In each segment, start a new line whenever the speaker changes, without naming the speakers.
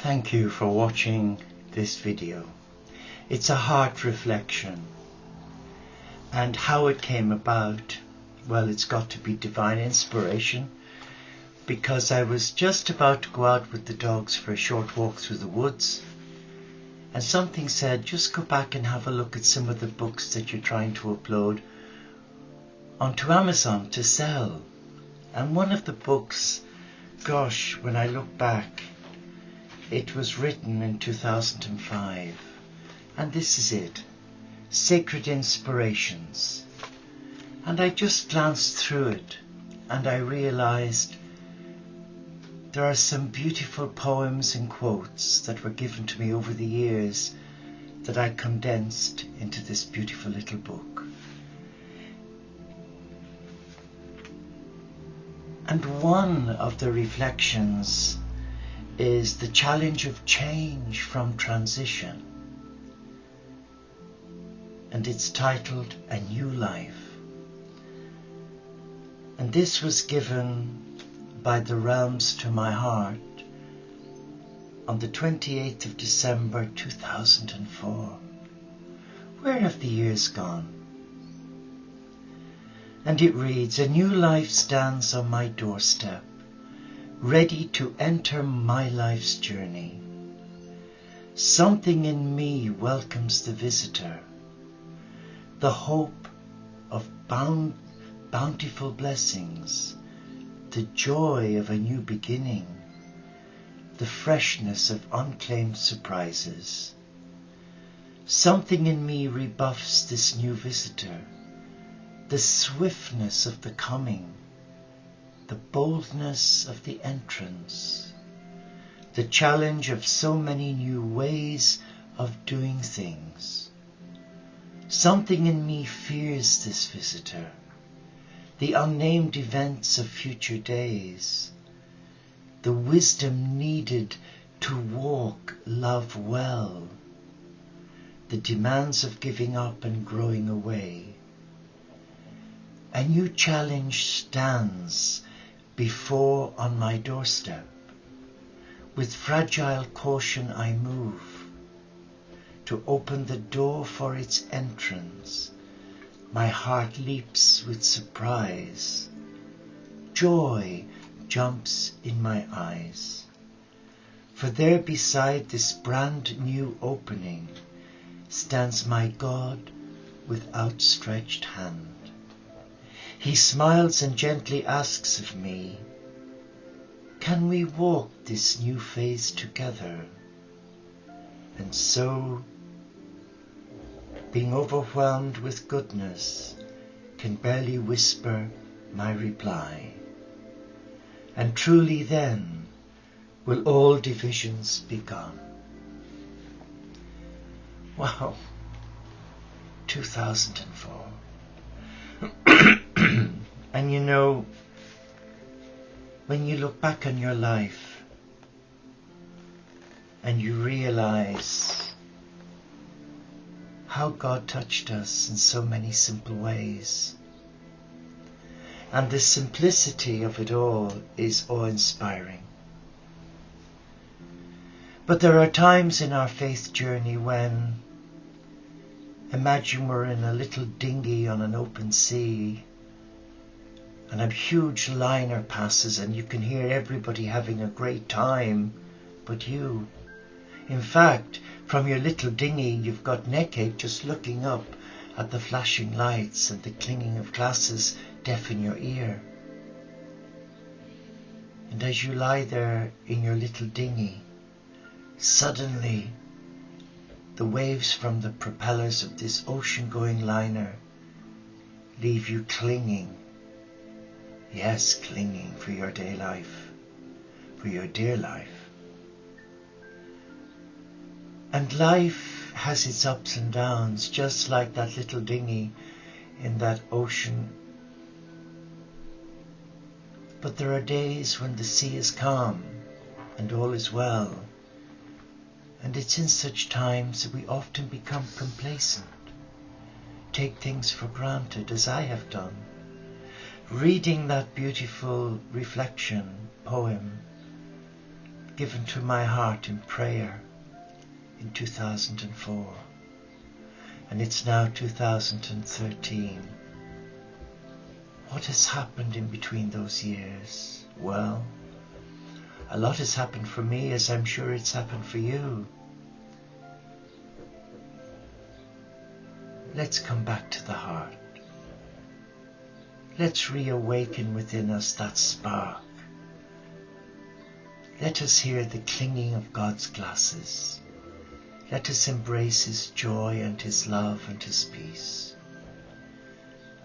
Thank you for watching this video. It's a heart reflection, and how it came about, well, it's got to be divine inspiration, because I was just about to go out with the dogs for a short walk through the woods, and something said, just go back and have a look at some of the books that you're trying to upload onto Amazon to sell. And one of the books, gosh, when I look back, it was written in 2005, and this is it, Sacred Inspirations. And I just glanced through it, and I realized there are some beautiful poems and quotes that were given to me over the years that I condensed into this beautiful little book. And one of the reflections is the challenge of change from transition. And it's titled A New Life. And this was given by the Realms to my heart on the 28th of December 2004. Where have the years gone? And it reads, a new life stands on my doorstep, ready to enter my life's journey. Something in me welcomes the visitor, the hope of bountiful blessings, the joy of a new beginning, the freshness of unclaimed surprises. Something in me rebuffs this new visitor, the swiftness of the coming, the boldness of the entrance, the challenge of so many new ways of doing things. Something in me fears this visitor, the unnamed events of future days, the wisdom needed to walk love well, the demands of giving up and growing away. A new challenge stands before on my doorstep. With fragile caution I move to open the door for its entrance. My heart leaps with surprise. Joy jumps in my eyes. For there beside this brand new opening stands my God with outstretched hand. He smiles and gently asks of me, can we walk this new phase together? And so, being overwhelmed with goodness, can barely whisper my reply. And truly then will all divisions be gone. Wow, 2004. And you know, when you look back on your life and you realize how God touched us in so many simple ways, and the simplicity of it all is awe-inspiring. But there are times in our faith journey when, imagine we're in a little dinghy on an open sea, and a huge liner passes and you can hear everybody having a great time but you. In fact, from your little dinghy you've got neckache just looking up at the flashing lights and the clinging of glasses deafen your ear. And as you lie there in your little dinghy, suddenly the waves from the propellers of this ocean-going liner leave you clinging. Yes, clinging for your day life, for your dear life. And life has its ups and downs, just like that little dinghy in that ocean. But there are days when the sea is calm and all is well. And it's in such times that we often become complacent, take things for granted, as I have done. Reading that beautiful reflection poem given to my heart in prayer in 2004. And it's now 2013. What has happened in between those years? Well, a lot has happened for me, as I'm sure it's happened for you. Let's come back to the heart. Let's reawaken within us that spark. Let us hear the clinging of God's glasses. Let us embrace His joy and His love and His peace.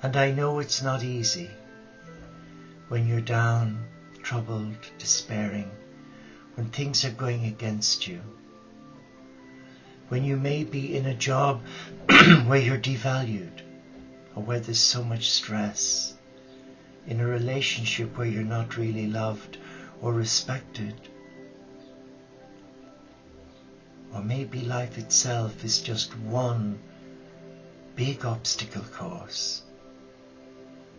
And I know it's not easy when you're down, troubled, despairing, when things are going against you, when you may be in a job where you're devalued, or where there's so much stress, in a relationship where you're not really loved or respected, or maybe life itself is just one big obstacle course,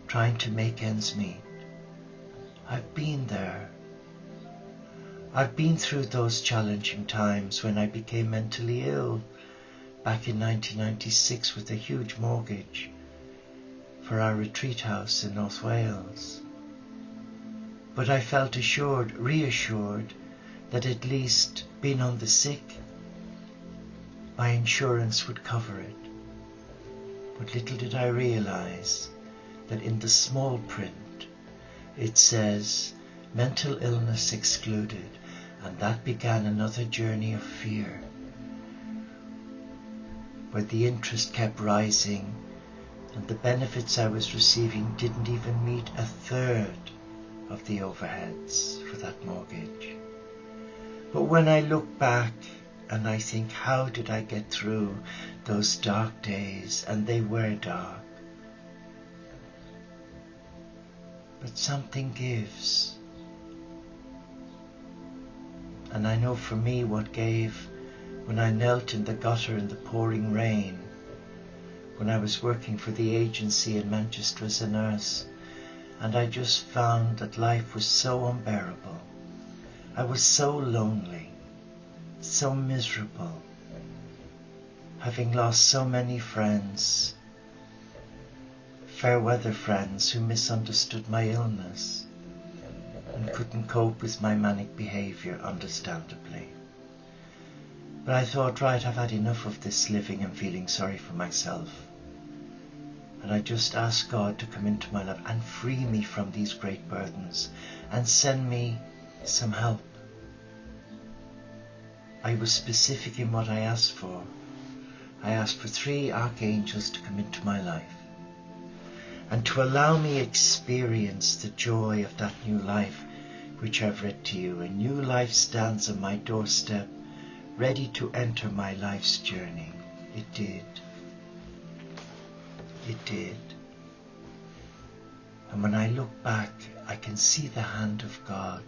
trying to make ends meet. I've been there. I've been through those challenging times when I became mentally ill back in 1996 with a huge mortgage for our retreat house in North Wales. But I felt reassured that at least being on the sick, my insurance would cover it. But little did I realize that in the small print it says mental illness excluded, and that began another journey of fear, where the interest kept rising and the benefits I was receiving didn't even meet a third of the overheads for that mortgage. But when I look back and I think, how did I get through those dark days? And they were dark. But something gives. And I know for me what gave when I knelt in the gutter in the pouring rain, when I was working for the agency in Manchester as a nurse, and I just found that life was so unbearable. I was so lonely, so miserable, having lost so many friends, fair weather friends who misunderstood my illness and couldn't cope with my manic behaviour, understandably. But I thought, right, I've had enough of this living and feeling sorry for myself. And I just asked God to come into my life and free me from these great burdens and send me some help. I was specific in what I asked for. I asked for 3 archangels to come into my life and to allow me experience the joy of that new life which I've read to you. A new life stands on my doorstep, ready to enter my life's journey. It did. It did. And when I look back, I can see the hand of God.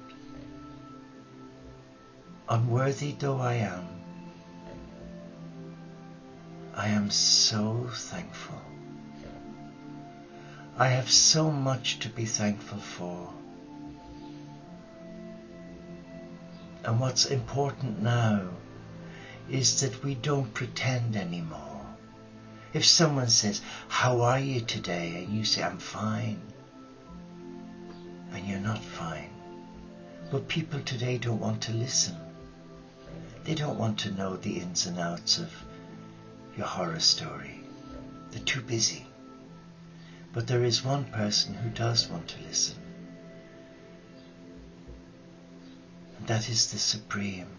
Unworthy though I am so thankful. I have so much to be thankful for. And what's important now is that we don't pretend anymore. If someone says, "How are you today?" and you say, "I'm fine," and you're not fine. But people today don't want to listen. They don't want to know the ins and outs of your horror story. They're too busy. But there is one person who does want to listen. And that is the Supreme,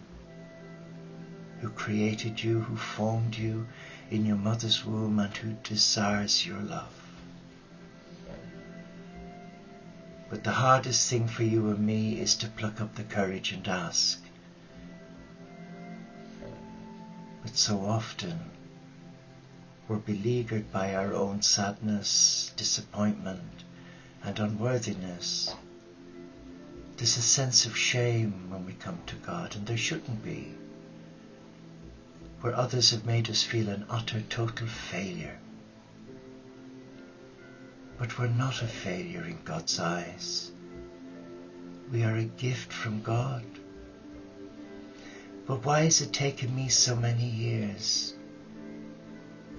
who created you, who formed you in your mother's womb, and who desires your love. But the hardest thing for you and me is to pluck up the courage and ask. But so often we're beleaguered by our own sadness, disappointment, and unworthiness. There's a sense of shame when we come to God, and there shouldn't be, where others have made us feel an utter, total failure. But we're not a failure in God's eyes. We are a gift from God. But why has it taken me so many years?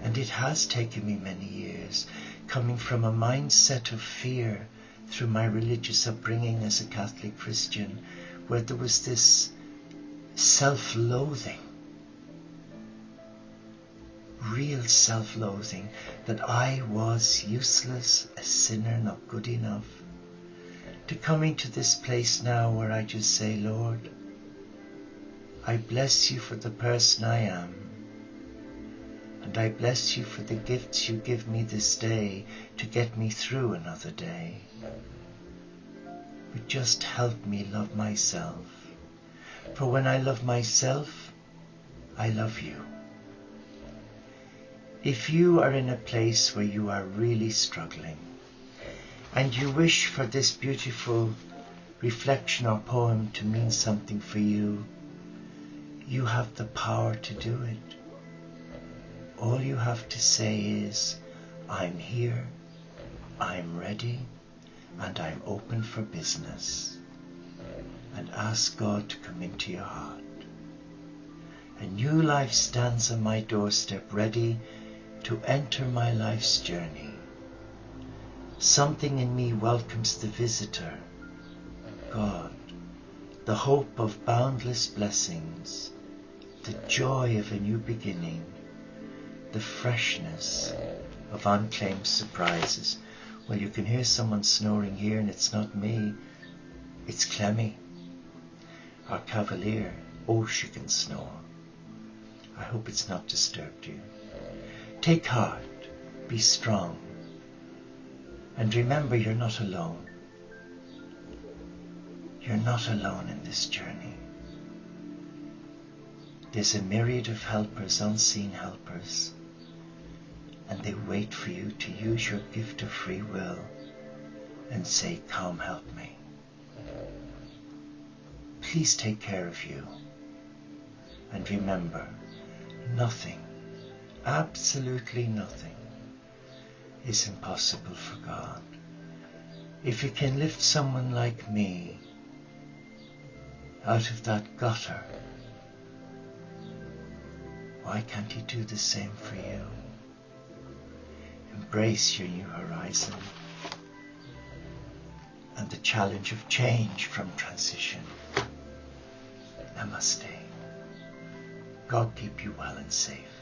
And it has taken me many years, coming from a mindset of fear through my religious upbringing as a Catholic Christian, where there was this self-loathing, real self-loathing, that I was useless, a sinner, not good enough, to coming to this place now where I just say, Lord, I bless you for the person I am, and I bless you for the gifts you give me this day to get me through another day. But just help me love myself, for when I love myself, I love you. If you are in a place where you are really struggling, and you wish for this beautiful reflection or poem to mean something for you, you have the power to do it. All you have to say is, I'm here, I'm ready, and I'm open for business. And ask God to come into your heart. A new life stands on my doorstep, ready to enter my life's journey. Something in me welcomes the visitor, God, the hope of boundless blessings, the joy of a new beginning, the freshness of unclaimed surprises. Well, you can hear someone snoring here, and it's not me, it's Clemmy, our cavalier. Oh, she can snore. I hope it's not disturbed you. Take heart, be strong, and remember you're not alone. You're not alone in this journey. There's a myriad of helpers, unseen helpers, and they wait for you to use your gift of free will and say, come help me. Please take care of you. And remember, nothing, absolutely nothing, is impossible for God. If He can lift someone like me out of that gutter, why can't He do the same for you? Embrace your new horizon and the challenge of change from transition. Namaste. God keep you well and safe.